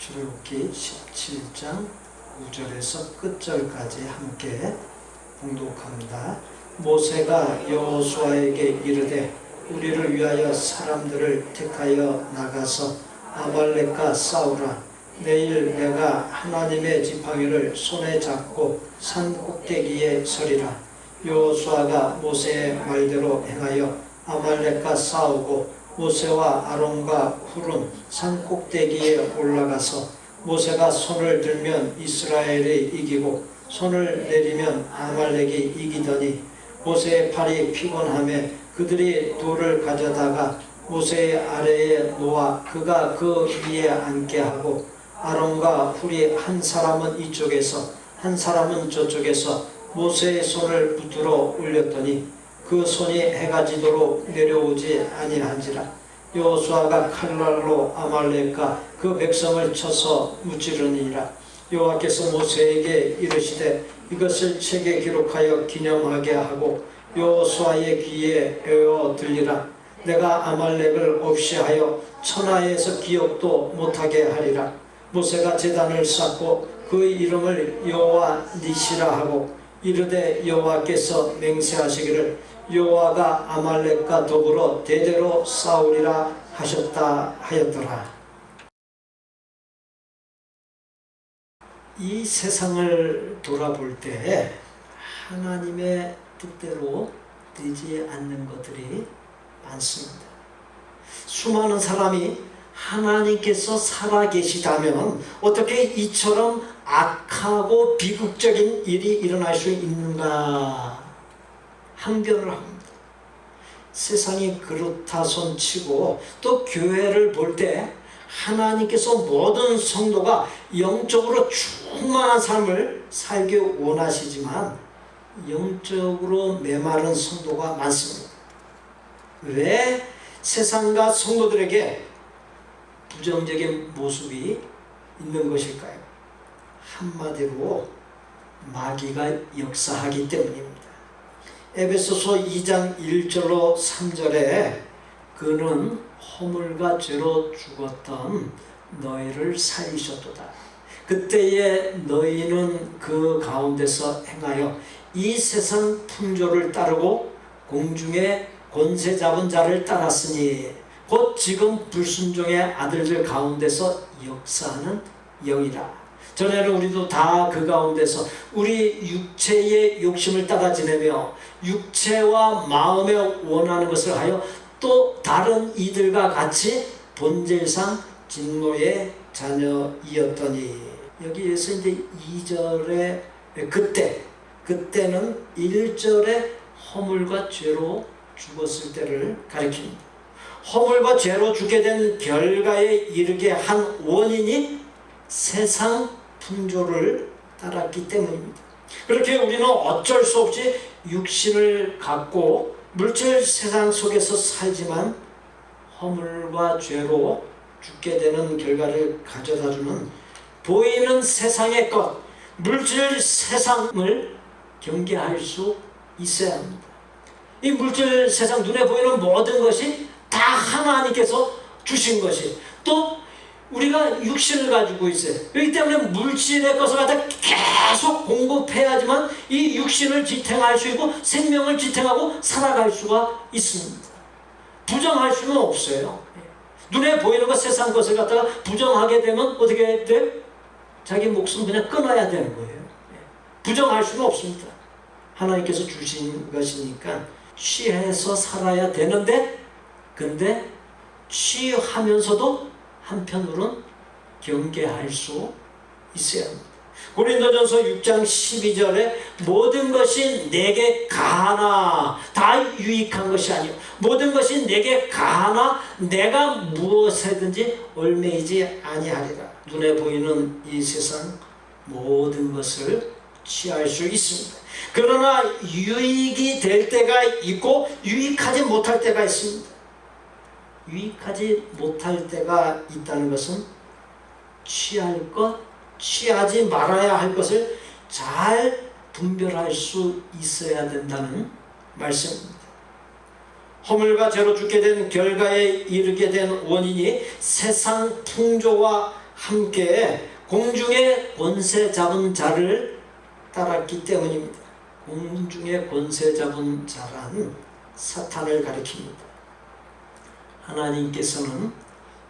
출애굽기 17장 5절에서 끝절까지 함께 봉독합니다. 모세가 여호수아에게 이르되 우리를 위하여 사람들을 택하여 나가서 아말렉과 싸우라. 내일 내가 하나님의 지팡이를 손에 잡고 산 꼭대기에 서리라. 여호수아가 모세의 말대로 행하여 아말렉과 싸우고 모세와 아론과 훌은 산 꼭대기에 올라가서 모세가 손을 들면 이스라엘이 이기고 손을 내리면 아말렉이 이기더니 모세의 팔이 피곤하며 그들이 돌을 가져다가 모세의 아래에 놓아 그가 그 위에 앉게 하고 아론과 훌이 한 사람은 이쪽에서 한 사람은 저쪽에서 모세의 손을 붙들어 올렸더니 그 손이 해가 지도록 내려오지 아니한지라. 여호수아가 칼날로 아말렉과 그 백성을 쳐서 무찌르니라. 여호와께서 모세에게 이르시되 이것을 책에 기록하여 기념하게 하고 여호수아의 귀에 외워 들리라. 내가 아말렉을 없이 하여 천하에서 기억도 못하게 하리라. 모세가 제단을 쌓고 그 이름을 여호와 니시라 하고 이르되 여호와께서 맹세하시기를 여호와가 아말렉과 더불어 대대로 싸우리라 하셨다 하였더라. 이 세상을 돌아볼 때 하나님의 뜻대로 되지 않는 것들이 많습니다. 수많은 사람이 하나님께서 살아계시다면 어떻게 이처럼 악하고 비극적인 일이 일어날 수 있는가 항변을 합니다. 세상이 그렇다 손치고 또 교회를 볼 때 하나님께서 모든 성도가 영적으로 충만한 삶을 살기 원하시지만 영적으로 메마른 성도가 많습니다. 왜 세상과 성도들에게 부정적인 모습이 있는 것일까요? 한마디로 마귀가 역사하기 때문입니다. 에베소서 2장 1절로 3절에 그는 허물과 죄로 죽었던 너희를 살리셨도다. 그때에 너희는 그 가운데서 행하여 이 세상 풍조를 따르고 공중에 권세 잡은 자를 따랐으니 곧 지금 불순종의 아들들 가운데서 역사하는 영이라. 전에는 우리도 다 그 가운데서 우리 육체의 욕심을 따라 지내며 육체와 마음에 원하는 것을 하여 또 다른 이들과 같이 본질상 진노의 자녀이었더니, 여기에서 이제 2절에 그때는 1절에 허물과 죄로 죽었을 때를 가리킵니다. 허물과 죄로 죽게 된 결과에 이르게 한 원인이 세상 풍조를 따랐기 때문입니다. 그렇게 우리는 어쩔 수 없이 육신을 갖고 물질 세상 속에서 살지만 허물과 죄로 죽게 되는 결과를 가져다주는 보이는 세상의 것, 물질 세상을 경계할 수 있어야 합니다. 이 물질 세상 눈에 보이는 모든 것이 다 하나님께서 주신 것이, 또 우리가 육신을 가지고 있어요. 그렇기 때문에 물질의 것을 갖다 계속 공급해야지만 이 육신을 지탱할 수 있고 생명을 지탱하고 살아갈 수가 있습니다. 부정할 수는 없어요. 눈에 보이는 것, 세상 것을 갖다가 부정하게 되면 어떻게 돼? 자기 목숨 그냥 끊어야 되는 거예요. 부정할 수는 없습니다. 하나님께서 주신 것이니까 취해서 살아야 되는데, 근데 취하면서도 한편으로는 경계할 수 있어야 합니다. 고린도전서 6장 12절에 모든 것이 내게 가하나 다 유익한 것이 아니요 모든 것이 내게 가하나 내가 무엇에든지 얽매이지 아니하리라. 눈에 보이는 이 세상 모든 것을 취할 수 있습니다. 그러나 유익이 될 때가 있고 유익하지 못할 때가 있습니다. 유익하지 못할 때가 있다는 것은 취할 것, 취하지 말아야 할 것을 잘 분별할 수 있어야 된다는 말씀입니다. 허물과 죄로 죽게 된 결과에 이르게 된 원인이 세상 풍조와 함께 공중의 권세 잡은 자를 따랐기 때문입니다. 공중의 권세 잡은 자란 사탄을 가리킵니다. 하나님께서는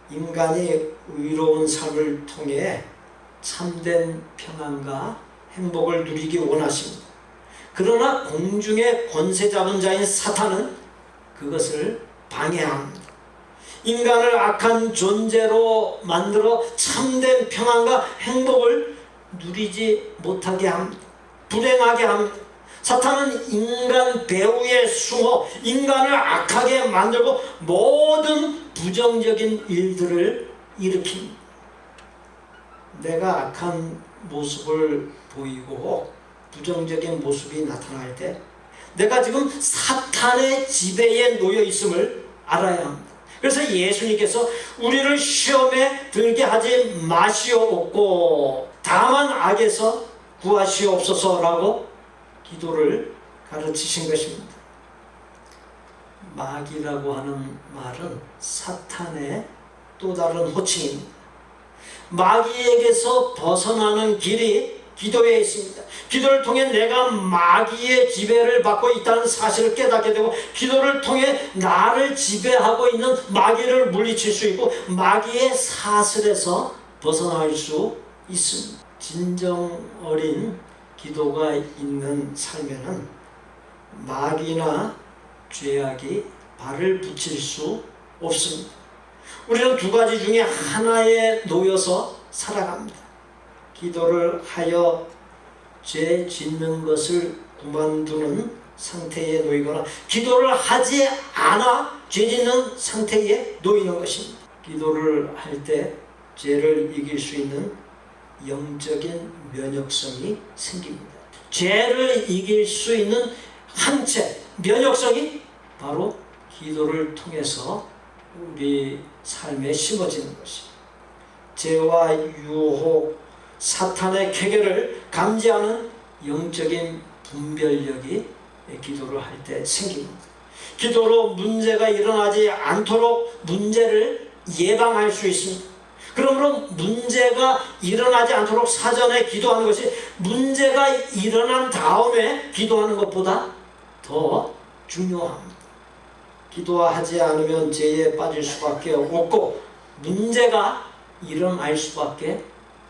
인간이 의로운 삶을 통해 참된 평안과 행복을 누리기 원하십니다. 그러나 공중의 권세 잡은 자인 사탄은 그것을 방해합니다. 인간을 악한 존재로 만들어 참된 평안과 행복을 누리지 못하게 합니다. 불행하게 합니다. 사탄은 인간 배후에 숨어 인간을 악하게 만들고 모든 부정적인 일들을 일으킵니다. 내가 악한 모습을 보이고 부정적인 모습이 나타날 때 내가 지금 사탄의 지배에 놓여 있음을 알아야 합니다. 그래서 예수님께서 우리를 시험에 들게 하지 마시옵고 다만 악에서 구하시옵소서라고 기도를 가르치신 것입니다. 마귀라고 하는 말은 사탄의 또 다른 호칭입니다. 마귀에게서 벗어나는 길이 기도에 있습니다. 기도를 통해 내가 마귀의 지배를 받고 있다는 사실을 깨닫게 되고 기도를 통해 나를 지배하고 있는 마귀를 물리칠 수 있고 마귀의 사슬에서 벗어날 수 있습니다. 진정 어린 기도가 있는 삶에는 마귀나 죄악이 발을 붙일 수 없습니다. 우리는 두 가지 중에 하나에 놓여서 살아갑니다. 기도를 하여 죄 짓는 것을 그만두는 상태에 놓이거나 기도를 하지 않아 죄 짓는 상태에 놓이는 것입니다. 기도를 할 때 죄를 이길 수 있는 영적인 면역성이 생깁니다. 죄를 이길 수 있는 항체, 면역성이 바로 기도를 통해서 우리 삶에 심어지는 것입니다. 죄와 유혹, 사탄의 쾌계를 감지하는 영적인 분별력이 기도를 할 때 생깁니다. 기도로 문제가 일어나지 않도록 문제를 예방할 수 있습니다. 그러므로 문제가 일어나지 않도록 사전에 기도하는 것이 문제가 일어난 다음에 기도하는 것보다 더 중요합니다. 기도하지 않으면 죄에 빠질 수밖에 없고 문제가 일어날 수밖에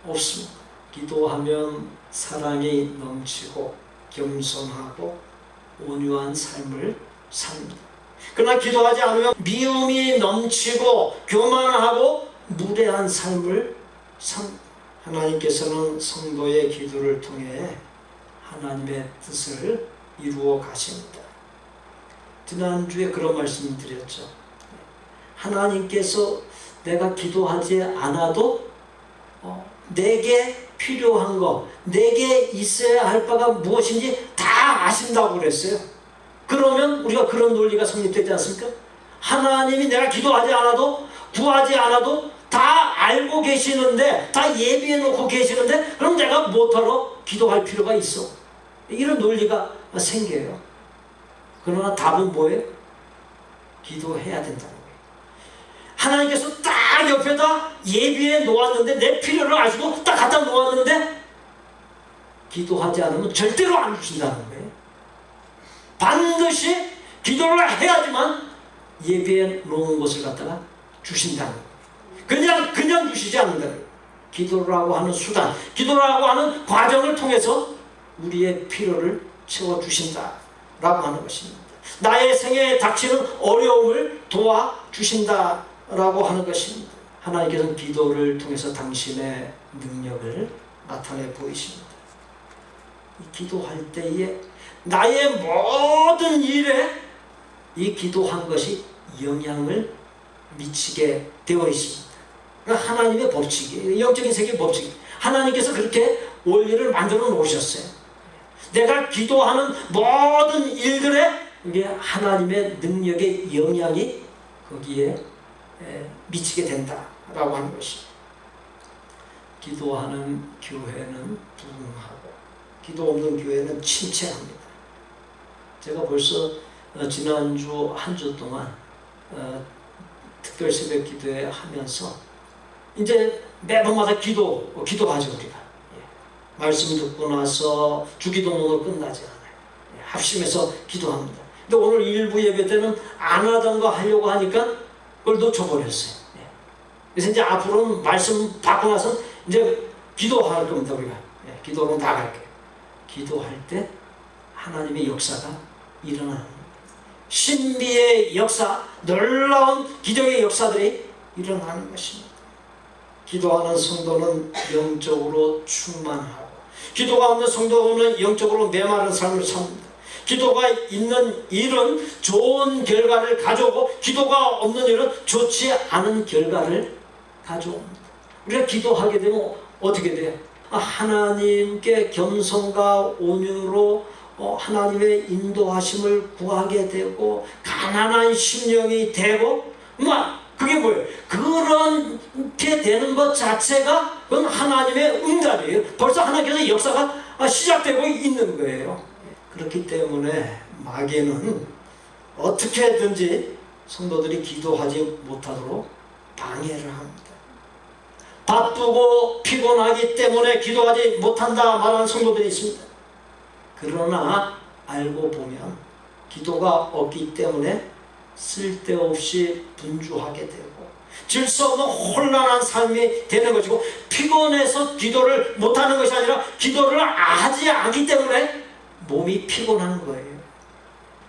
없습니다. 기도하면 사랑이 넘치고 겸손하고 온유한 삶을 삽니다. 그러나 기도하지 않으면 미움이 넘치고 교만하고 무례한 삶을 삽니다. 하나님께서는 성도의 기도를 통해 하나님의 뜻을 이루어 가십니다. 지난주에 그런 말씀을 드렸죠. 하나님께서 내가 기도하지 않아도 내게 필요한 거, 내게 있어야 할 바가 무엇인지 다 아신다고 그랬어요. 그러면 우리가 그런 논리가 성립되지 않습니까? 하나님이 내가 기도하지 않아도 구하지 않아도 다 알고 계시는데 다 예비해 놓고 계시는데 그럼 내가 뭐하러 기도할 필요가 있어? 이런 논리가 생겨요. 그러나 답은 뭐예요? 기도해야 된다는 거예요. 하나님께서 딱 옆에다 예비해 놓았는데 내 필요를 아시고 딱 갖다 놓았는데 기도하지 않으면 절대로 안 주신다는 거예요. 반드시 기도를 해야지만 예비해 놓은 것을 갖다가 주신다는 거예요. 그냥 주시지 않는다는 거예요. 기도라고 하는 수단, 기도라고 하는 과정을 통해서 우리의 필요를 채워주신다라고 하는 것입니다. 나의 생애에 닥치는 어려움을 도와주신다라고 하는 것입니다. 하나님께서는 기도를 통해서 당신의 능력을 나타내 보이십니다. 기도할 때에 나의 모든 일에 이 기도한 것이 영향을 미치게 되어 있습니다. 하나님의 법칙이에요. 영적인 세계의 법칙. 하나님께서 그렇게 원리를 만들어 놓으셨어요. 내가 기도하는 모든 일들에 하나님의 능력의 영향이 거기에 미치게 된다라고 하는 것입니다. 기도하는 교회는 부흥하고 기도 없는 교회는 침체합니다. 제가 벌써 지난주 한 주 동안 특별 새벽 기도회 하면서 이제 매번마다 기도하죠 우리가. 말씀 듣고 나서 주기도문으로 끝나지 않아요. 합심해서 기도합니다. 근데 오늘 일부 예배 때는 안 하던 거 하려고 하니까 그걸 놓쳐버렸어요. 그래서 이제 앞으로는 말씀 받고 나서 이제 기도할 겁니다 우리가. 기도로 나갈게요. 기도할 때 하나님의 역사가 일어나는 거예요. 신비의 역사, 놀라운 기적의 역사들이 일어나는 것입니다. 기도하는 성도는 영적으로 충만하고, 기도가 없는 성도는 영적으로 메마른 삶을 삽니다. 기도가 있는 일은 좋은 결과를 가져오고, 기도가 없는 일은 좋지 않은 결과를 가져옵니다. 우리가 기도하게 되면 어떻게 돼요? 하나님께 겸손과 온유로 하나님의 인도하심을 구하게 되고, 가난한 심령이 되고, 그게 뭐예요? 그렇게 되는 것 자체가 그건 하나님의 응답이에요. 벌써 하나님께서 역사가 시작되고 있는 거예요. 그렇기 때문에 마귀는 어떻게든지 성도들이 기도하지 못하도록 방해를 합니다. 바쁘고 피곤하기 때문에 기도하지 못한다 말하는 성도들이 있습니다. 그러나 알고 보면 기도가 없기 때문에 쓸데없이 분주하게 되고 질 수 없는 혼란한 삶이 되는 것이고, 피곤해서 기도를 못하는 것이 아니라 기도를 하지 않기 때문에 몸이 피곤한 거예요.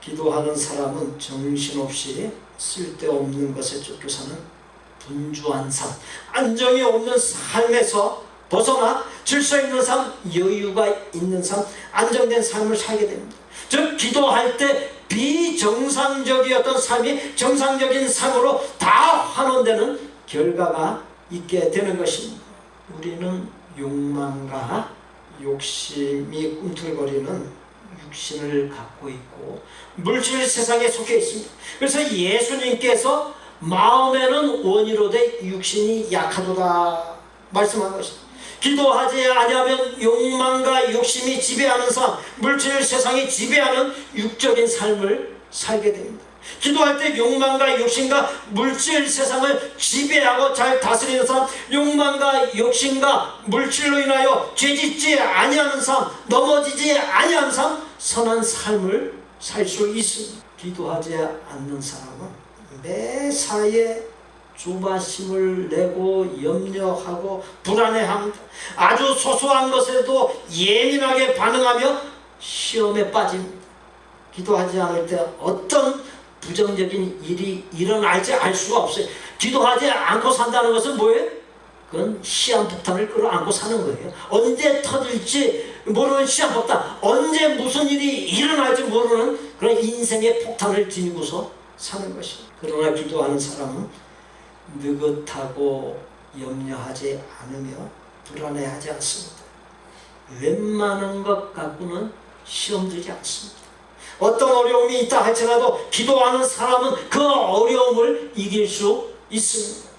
기도하는 사람은 정신없이 쓸데없는 것에 쫓겨 사는 분주한 삶, 안정이 없는 삶에서 벗어나 질서 있는 삶, 여유가 있는 삶, 안정된 삶을 살게 됩니다. 즉 기도할 때 비정상적이었던 삶이 정상적인 삶으로 다 환원되는 결과가 있게 되는 것입니다. 우리는 욕망과 욕심이 꿈틀거리는 육신을 갖고 있고 물질 세상에 속해 있습니다. 그래서 예수님께서 마음에는 원이로되 육신이 약하도다 말씀한 것입니다. 기도하지 아니하면 욕망과 욕심이 지배하는 삶, 물질 세상이 지배하는 육적인 삶을 살게 됩니다. 기도할 때 욕망과 욕심과 물질 세상을 지배하고 잘 다스리는 삶, 욕망과 욕심과 물질로 인하여 죄짓지 아니하는 삶, 넘어지지 아니하는 삶, 선한 삶을 살 수 있습니다. 기도하지 않는 사람은 매사에 조바심을 내고 염려하고 불안해합니다. 아주 소소한 것에도 예민하게 반응하며 시험에 빠집니다. 기도하지 않을 때 어떤 부정적인 일이 일어날지 알 수가 없어요. 기도하지 않고 산다는 것은 뭐예요? 그건 시한폭탄을 끌어안고 사는 거예요. 언제 터질지 모르는 시한폭탄, 언제 무슨 일이 일어날지 모르는 그런 인생의 폭탄을 지니고서 사는 것입니다. 그러나 기도하는 사람은 느긋하고 염려하지 않으며 불안해하지 않습니다. 웬만한 것 갖고는 시험 들지 않습니다. 어떤 어려움이 있다 할지라도 기도하는 사람은 그 어려움을 이길 수 있습니다.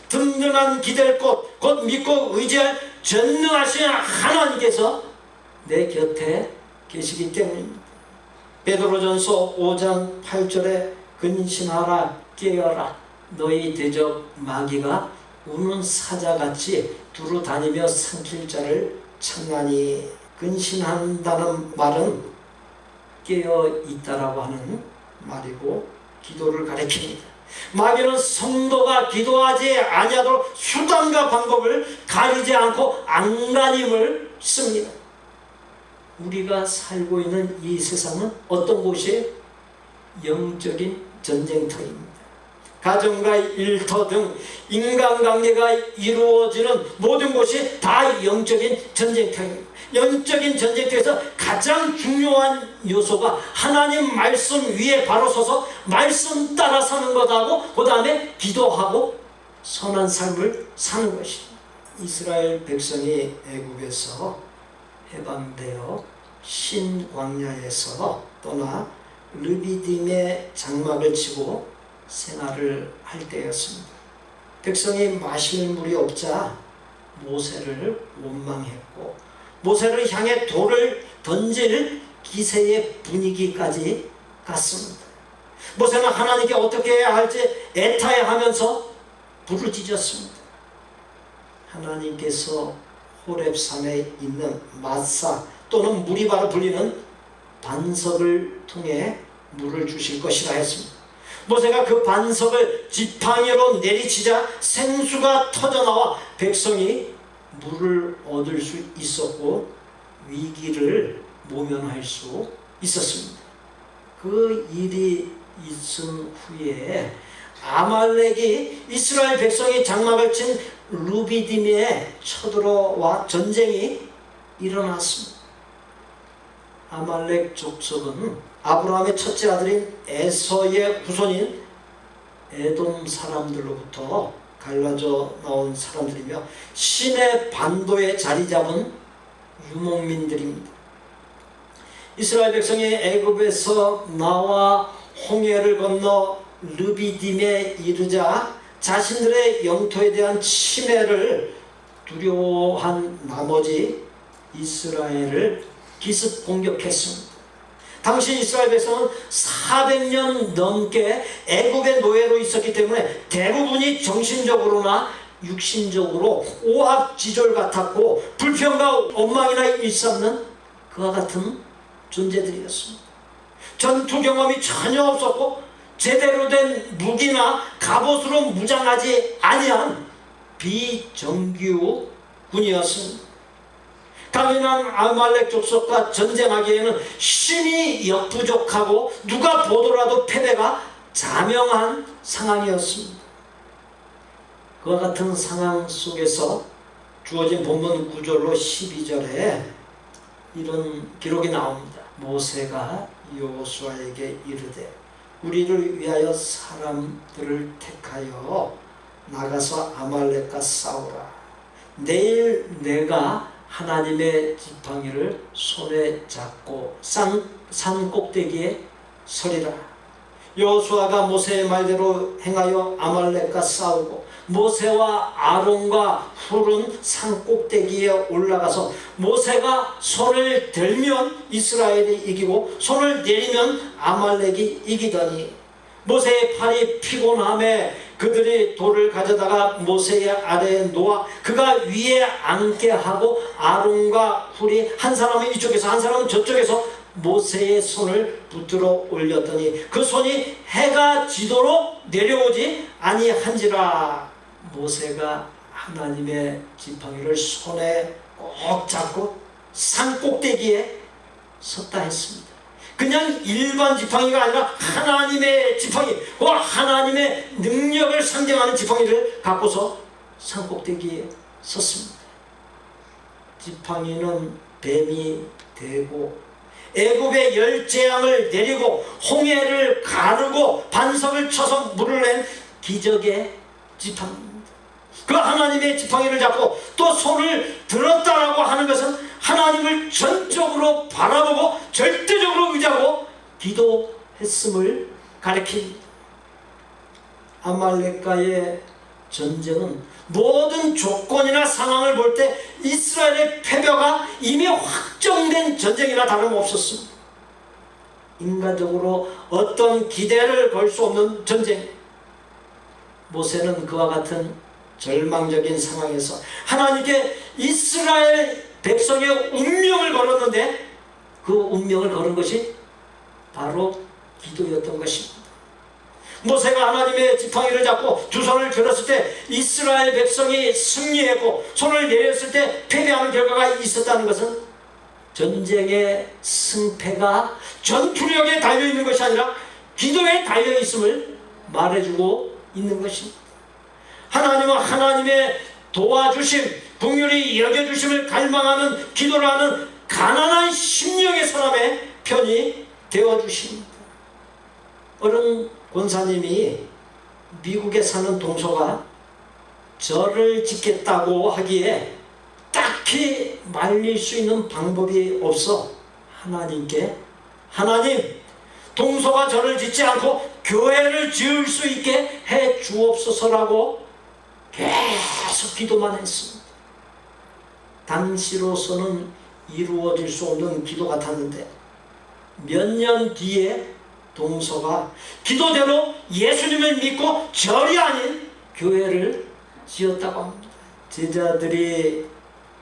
든든한 기댈 곳, 곧 믿고 의지할 전능하신 하나님께서 내 곁에 계시기 때문입니다. 베드로전서 5장 8절에 근신하라 깨어라 너희 대적 마귀가 우는 사자같이 두루 다니며 삼킬 자를 찾나니, 근신한다는 말은 깨어 있다라고 하는 말이고 기도를 가리킵니다. 마귀는 성도가 기도하지 아니하도록 수단과 방법을 가리지 않고 안간힘을 씁니다. 우리가 살고 있는 이 세상은 어떤 곳이에요? 영적인 전쟁터입니다. 가정과 일터 등 인간관계가 이루어지는 모든 곳이 다 영적인 전쟁터입니다. 영적인 전쟁터에서 가장 중요한 요소가 하나님 말씀 위에 바로 서서 말씀 따라 사는 것하고 그 다음에 기도하고 선한 삶을 사는 것입니다. 이스라엘 백성이 애굽에서 해방되어 신광야에서 떠나 르비딤의 장막을 치고 생활을 할 때였습니다. 백성이 마실 물이 없자 모세를 원망했고 모세를 향해 돌을 던질 기세의 분위기까지 갔습니다. 모세는 하나님께 어떻게 해야 할지 애타해하면서 부르짖었습니다. 하나님께서 호렙산에 있는 마사 또는 무리바로 불리는 반석을 통해 물을 주실 것이라 했습니다. 모세가 그 반석을 지팡이로 내리치자 생수가 터져나와 백성이 물을 얻을 수 있었고 위기를 모면할 수 있었습니다. 그 일이 있은 후에 아말렉이 이스라엘 백성이 장막을 친 루비딤에 쳐들어와 전쟁이 일어났습니다. 아말렉 족속은 아브라함의 첫째 아들인 에서의 후손인 에돔 사람들로부터 갈라져 나온 사람들이며 시내 반도에 자리 잡은 유목민들입니다. 이스라엘 백성이 애굽에서 나와 홍해를 건너 르비딤에 이르자 자신들의 영토에 대한 침해를 두려워한 나머지 이스라엘을 기습 공격했습니다. 당시 이스라엘 백성은 400년 넘게 애굽의 노예로 있었기 때문에 대부분이 정신적으로나 육신적으로 오합지졸 같았고 불평과 원망이나 일삼는 그와 같은 존재들이었습니다. 전투 경험이 전혀 없었고 제대로 된 무기나 갑옷으로 무장하지 아니한 비정규 군이었습니다. 강인한 아말렉 족속과 전쟁하기에는 힘이 역부족하고 누가 보더라도 패배가 자명한 상황이었습니다. 그와 같은 상황 속에서 주어진 본문 9절로 12절에 이런 기록이 나옵니다. 모세가 여호수아에게 이르되 우리를 위하여 사람들을 택하여 나가서 아말렉과 싸우라. 내일 내가 하나님의 지팡이를 손에 잡고 산 꼭대기에 서리라. 여호수아가 모세의 말대로 행하여 아말렉과 싸우고 모세와 아론과 훌은 산 꼭대기에 올라가서 모세가 손을 들면 이스라엘이 이기고 손을 내리면 아말렉이 이기더니 모세의 팔이 피곤함에 그들이 돌을 가져다가 모세의 아래에 놓아 그가 위에 앉게 하고 아론과 훌이 한 사람은 이쪽에서 한 사람은 저쪽에서 모세의 손을 붙들어 올렸더니 그 손이 해가 지도록 내려오지 아니한지라. 모세가 하나님의 지팡이를 손에 꼭 잡고 산 꼭대기에 섰다 했습니다. 그냥 일반 지팡이가 아니라 하나님의 지팡이, 하나님의 능력을 상징하는 지팡이를 갖고서 산 꼭대기에 섰습니다. 지팡이는 뱀이 되고 애굽의 열 재앙을 내리고 홍해를 가르고 반석을 쳐서 물을 낸 기적의 지팡이입니다. 그 하나님의 지팡이를 잡고 또 손을 들었다라고 하는 것은 하나님을 전적으로 바라보고 절대적으로 의지하고 기도했음을 가리킵니다. 아말렉과의 전쟁은 모든 조건이나 상황을 볼 때 이스라엘의 패배가 이미 확정된 전쟁이나 다름없었습니다. 인간적으로 어떤 기대를 걸 수 없는 전쟁. 모세는 그와 같은 절망적인 상황에서 하나님께 이스라엘 백성의 운명을 걸었는데 그 운명을 걸은 것이 바로 기도였던 것입니다. 모세가 하나님의 지팡이를 잡고 두 손을 들었을 때 이스라엘 백성이 승리했고 손을 내렸을 때 패배하는 결과가 있었다는 것은 전쟁의 승패가 전투력에 달려있는 것이 아니라 기도에 달려있음을 말해주고 있는 것입니다. 하나님은 하나님의 도와주심, 긍휼히 여겨주심을 갈망하는 기도를 하는 가난한 심령의 사람의 편이 되어주십니다. 어느 권사님이 미국에 사는 동서가 절을 짓겠다고 하기에 딱히 말릴 수 있는 방법이 없어 하나님께 하나님, 동서가 절을 짓지 않고 교회를 지을 수 있게 해 주옵소서라고 계속 기도만 했습니다. 당시로서는 이루어질 수 없는 기도 같았는데 몇 년 뒤에 동서가 기도대로 예수님을 믿고 절이 아닌 교회를 지었다고 합니다. 제자들이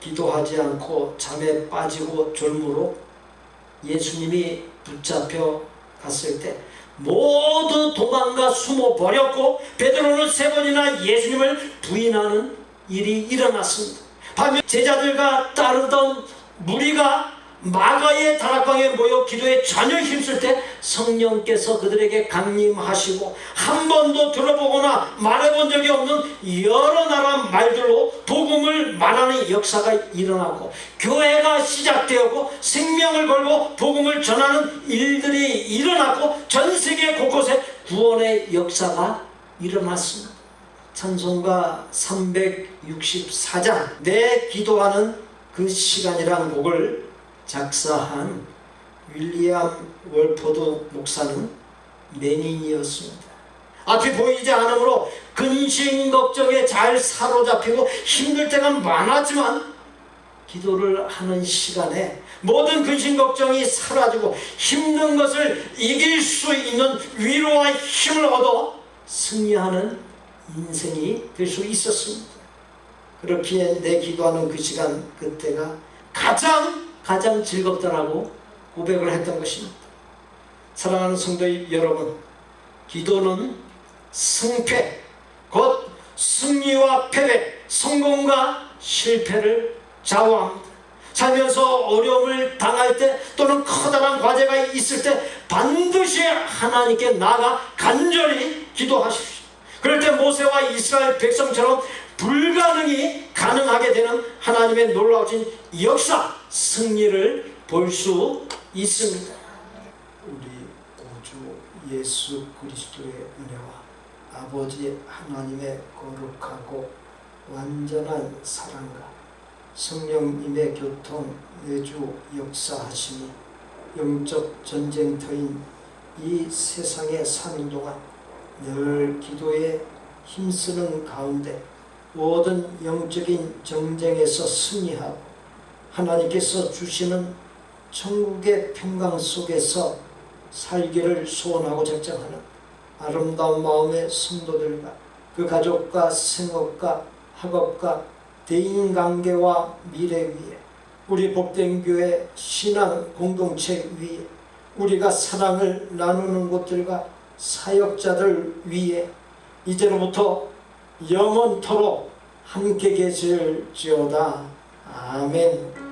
기도하지 않고 잠에 빠지고 졸므로 예수님이 붙잡혀 갔을 때 모두 도망가 숨어 버렸고 베드로는 3번이나 예수님을 부인하는 일이 일어났습니다. 반면 제자들과 따르던 무리가 마가의 다락방에 모여 기도에 전혀 힘쓸 때 성령께서 그들에게 강림하시고 한 번도 들어보거나 말해본 적이 없는 여러 나라 말들로 복음을 말하는 역사가 일어나고 교회가 시작되었고 생명을 걸고 복음을 전하는 일들이 일어났고 전 세계 곳곳에 구원의 역사가 일어났습니다. 찬송가 364장 내 기도하는 그 시간이란 곡을 작사한 윌리엄 월포드 목사는 맹인이었습니다. 앞이 보이지 않으므로 근심 걱정에 잘 사로잡히고 힘들 때가 많았지만 기도를 하는 시간에 모든 근심 걱정이 사라지고 힘든 것을 이길 수 있는 위로와 힘을 얻어 승리하는 인생이 될 수 있었습니다. 그렇기에 내 기도하는 그 시간 그때가 가장 즐겁더라고 고백을 했던 것입니다. 사랑하는 성도 여러분, 기도는 승패, 곧 승리와 패배, 성공과 실패를 좌우합니다. 살면서 어려움을 당할 때 또는 커다란 과제가 있을 때 반드시 하나님께 나아가 간절히 기도하십시오. 그럴 때 모세와 이스라엘 백성처럼 불가능이 가능하게 되는 하나님의 놀라우신 역사, 승리를 볼 수 있습니다. 우리 구주 예수 그리스도의 은혜와 아버지 하나님의 거룩하고 완전한 사랑과 성령님의 교통 내주 역사하심이 영적 전쟁터인 이 세상에 사는 동안 늘 기도에 힘쓰는 가운데 모든 영적인 정쟁에서 승리하고 하나님께서 주시는 천국의 평강 속에서 살기를 소원하고 작정하는 아름다운 마음의 성도들과 그 가족과 생업과 학업과 대인관계와 미래 위에 우리 복된 교회 신앙 공동체 위에 우리가 사랑을 나누는 곳들과 사역자들 위에 이제로부터 영원토록 함께 계실지어다. 아멘.